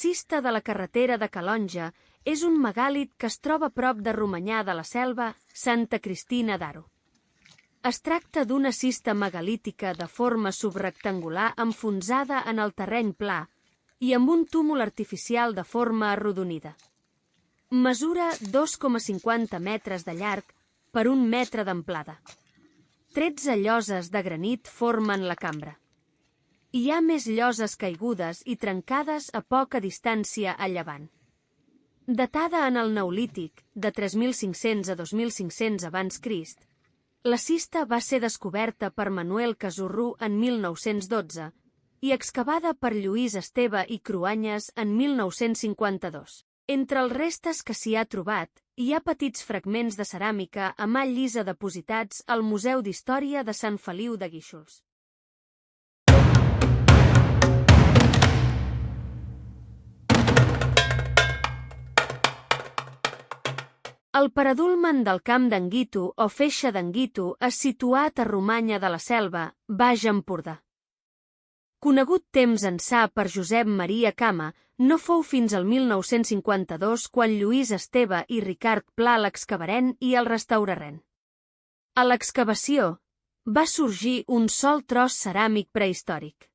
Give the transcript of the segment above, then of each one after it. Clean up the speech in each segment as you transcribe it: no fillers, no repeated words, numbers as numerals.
cista de la carretera de Calonge és un megàlit que es troba a prop de Romanyà de la Selva, Santa Cristina d'Aro. Es tracta d'una cista megalítica de forma subrectangular enfonsada en el terreny pla i amb un túmul artificial de forma arrodonida. Mesura 2,50 metres de llarg per 1 metre d'amplada. 13 lloses de granit formen la cambra. Hi ha més lloses caigudes i trencades a poca distància a llevant. Datada en el Neolític, de 3.500 a 2.500 abans Crist, la cista va ser descoberta per Manuel Casurrú en 1912 i excavada per Lluís Esteve i Cruanyes en 1952. Entre els restes que s'hi ha trobat, hi ha petits fragments de ceràmica a mà llisa depositats al Museu d'Història de Sant Feliu de Guíxols. El paradúlman del Camp d'en Guito o Feixa d'en Guito és situat a Romanya de la Selva, Baix Empordà. Conegut temps ençà per Josep Maria Cama, no fou fins al 1952 quan Lluís Esteve i Ricard Pla l'excavaren i el restauraren. A l'excavació va sorgir un sol tros ceràmic prehistòric.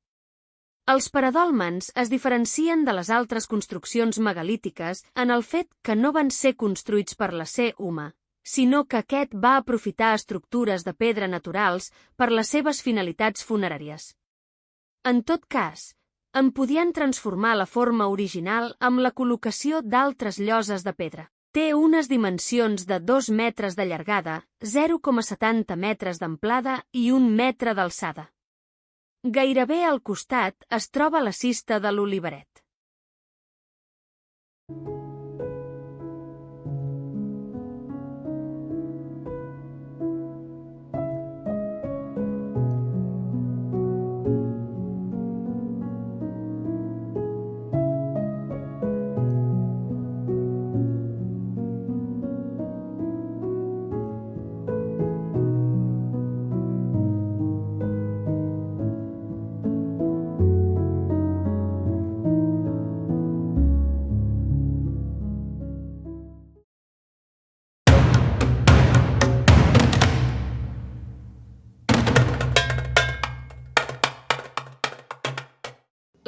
Els paradòlmens es diferencien de les altres construccions megalítiques en el fet que no van ser construïts per l'ésser humà, sinó que aquest va aprofitar estructures de pedra naturals per les seves finalitats funeràries. En tot cas, en podien transformar la forma original amb la col·locació d'altres lloses de pedra. Té unes dimensions de 2 metres de llargada, 0,70 metres d'amplada i 1 metre d'alçada. Gairebé al costat es troba la cista de l'Oliveret.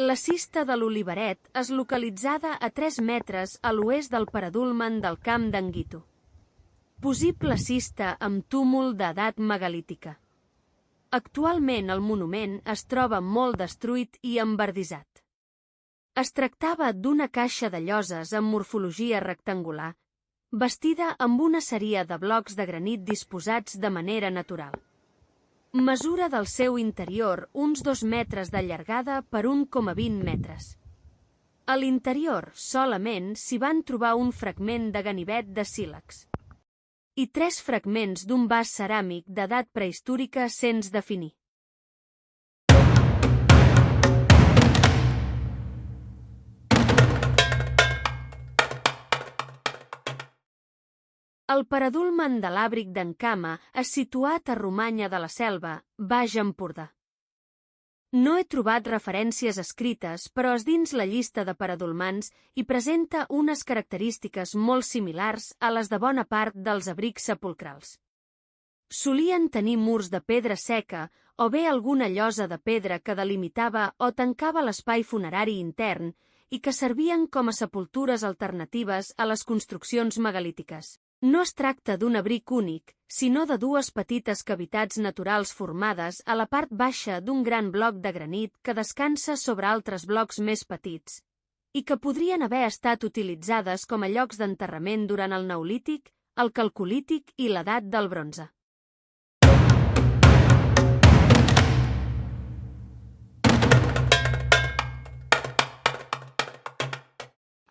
La cista de l'Oliveret és localitzada a 3 metres a l'oest del paradúlman del Camp d'en Guito. Possible cista amb túmul d'edat megalítica. Actualment el monument es troba molt destruït i embardissat. Es tractava d'una caixa de lloses amb morfologia rectangular, bastida amb una sèrie de blocs de granit disposats de manera natural. Mesura del seu interior uns 2 metres de llargada per 1,20 metres. A l'interior solament s'hi van trobar un fragment de ganivet de sílex i 3 fragments d'un vas ceràmic d'edat prehistòrica sense definir. El paradúlman de l'Àbric d'en Cama és situat a Romanya de la Selva, Baix Empordà. No he trobat referències escrites, però és dins la llista de paradúlmans i presenta unes característiques molt similars a les de bona part dels abrics sepulcrals. Solien tenir murs de pedra seca o bé alguna llosa de pedra que delimitava o tancava l'espai funerari intern i que servien com a sepultures alternatives a les construccions megalítiques. No es tracta d'un abric únic, sinó de 2 petites cavitats naturals formades a la part baixa d'un gran bloc de granit que descansa sobre altres blocs més petits i que podrien haver estat utilitzades com a llocs d'enterrament durant el Neolític, el Calcolític i l'edat del bronze.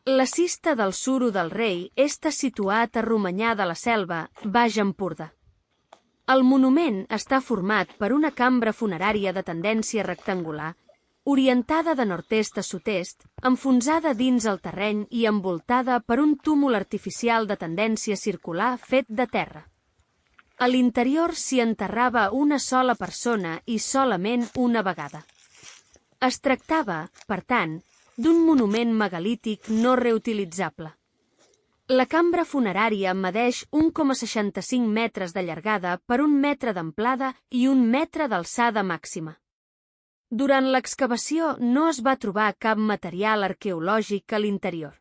La cista del Suro del Rei està situat a Romanyà de la Selva, Baix Empordà. El monument està format per una cambra funerària de tendència rectangular, orientada de nord-est a sud-est, enfonsada dins el terreny i envoltada per un túmul artificial de tendència circular fet de terra. A l'interior s'hi enterrava una sola persona i solament una vegada. Es tractava, per tant, d'un monument megalític no reutilitzable. La cambra funerària medeix 1,65 metres de llargada per 1 metre d'amplada i 1 metre d'alçada màxima. Durant l'excavació no es va trobar cap material arqueològic a l'interior.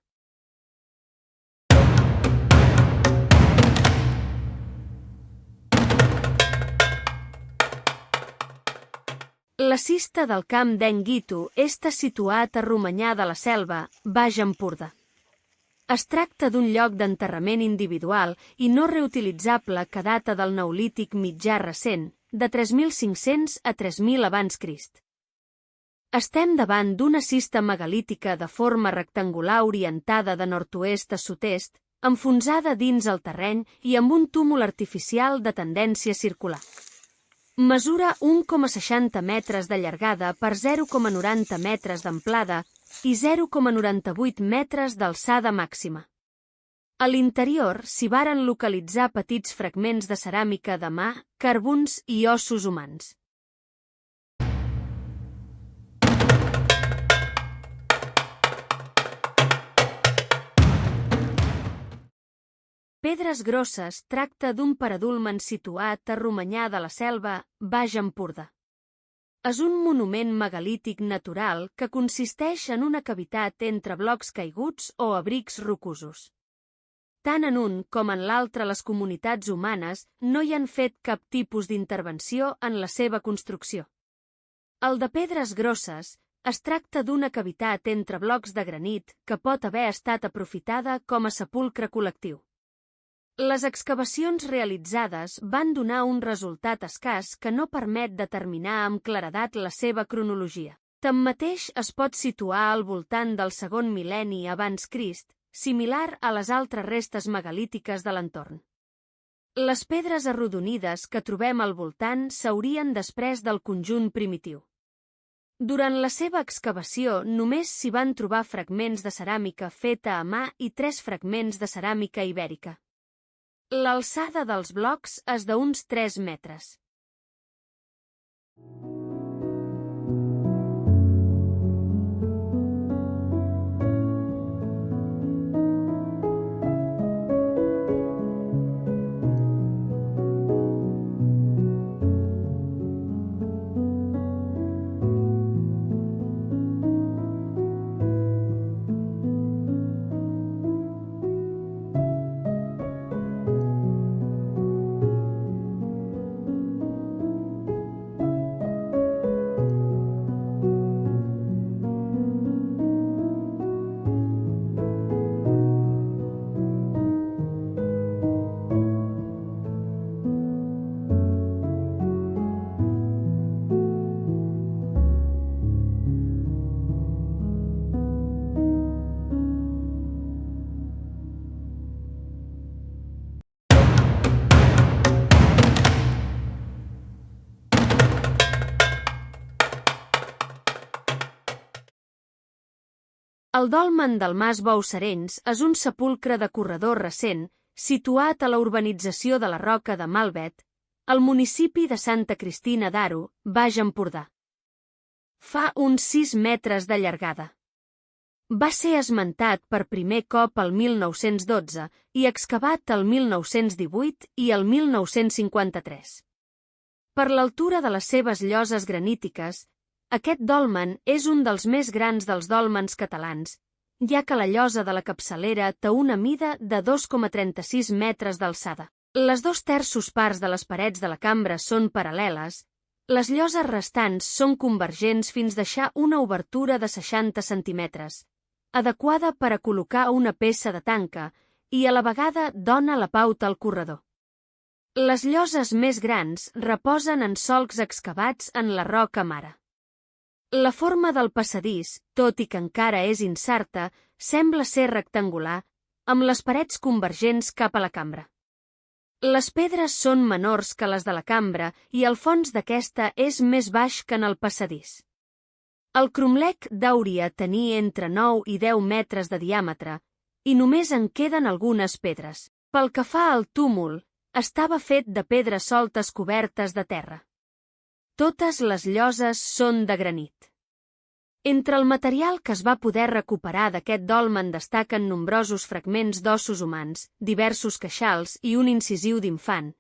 La cista del camp d'Enguito està situat a Romanyà de la Selva, Baix Empordà. Es tracta d'un lloc d'enterrament individual i no reutilitzable que data del Neolític mitjà recent, de 3.500 a 3.000 abans Crist. Estem davant d'una cista megalítica de forma rectangular orientada de nord-oest a sud-est, enfonsada dins el terreny i amb un túmul artificial de tendència circular. Mesura 1,60 metres de llargada per 0,90 metres d'amplada i 0,98 metres d'alçada màxima. A l'interior s'hi varen localitzar petits fragments de ceràmica de mà, carbons i ossos humans. Pedres Grosses tracta d'un paradulmen situat a Romanyà de la Selva, Baix Empordà. És un monument megalític natural que consisteix en una cavitat entre blocs caiguts o abrics rocosos. Tant en un com en l'altre les comunitats humanes no hi han fet cap tipus d'intervenció en la seva construcció. El de Pedres Grosses es tracta d'una cavitat entre blocs de granit que pot haver estat aprofitada com a sepulcre col·lectiu. Les excavacions realitzades van donar un resultat escàs que no permet determinar amb claredat la seva cronologia. Tanmateix, es pot situar al voltant del segon mil·lenni abans Crist, similar a les altres restes megalítiques de l'entorn. Les pedres arrodonides que trobem al voltant s'haurien després del conjunt primitiu. Durant la seva excavació només s'hi van trobar fragments de ceràmica feta a mà i 3 fragments de ceràmica ibèrica. L'alçada dels blocs és d'uns 3 metres. El dolmen del Mas Bousarenys és un sepulcre de corredor recent situat a la urbanització de la Roca de Malvet, al municipi de Santa Cristina d'Aro, Baix Empordà. Fa uns 6 metres de llargada. Va ser esmentat per primer cop el 1912 i excavat el 1918 i el 1953. Per l'altura de les seves lloses granítiques, aquest dolmen és un dels més grans dels dòlmens catalans, ja que la llosa de la capçalera té una mida de 2,36 metres d'alçada. Les 2/3 parts de les parets de la cambra són paral·leles, les lloses restants són convergents fins deixar una obertura de 60 centímetres, adequada per a col·locar una peça de tanca i a la vegada dona la pauta al corredor. Les lloses més grans reposen en solcs excavats en la roca mare. La forma del passadís, tot i que encara és incerta, sembla ser rectangular, amb les parets convergents cap a la cambra. Les pedres són menors que les de la cambra i el fons d'aquesta és més baix que en el passadís. El cromlec d'hauria tenir entre 9 i 10 metres de diàmetre i només en queden algunes pedres. Pel que fa al túmul, estava fet de pedres soltes cobertes de terra. Totes les lloses són de granit. Entre el material que es va poder recuperar d'aquest dolmen destaquen nombrosos fragments d'ossos humans, diversos queixals i un incisiu d'infant,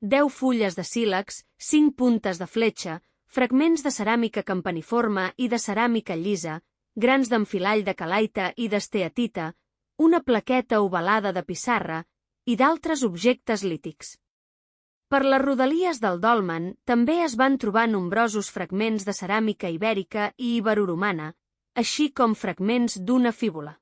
10 fulles de sílex, 5 puntes de fletxa, fragments de ceràmica campaniforme i de ceràmica llisa, grans d'enfilall de calaita i d'esteatita, una plaqueta ovalada de pissarra i d'altres objectes lítics. Per les rodalies del dolmen també es van trobar nombrosos fragments de ceràmica ibèrica i iberoromana, així com fragments d'una fíbula.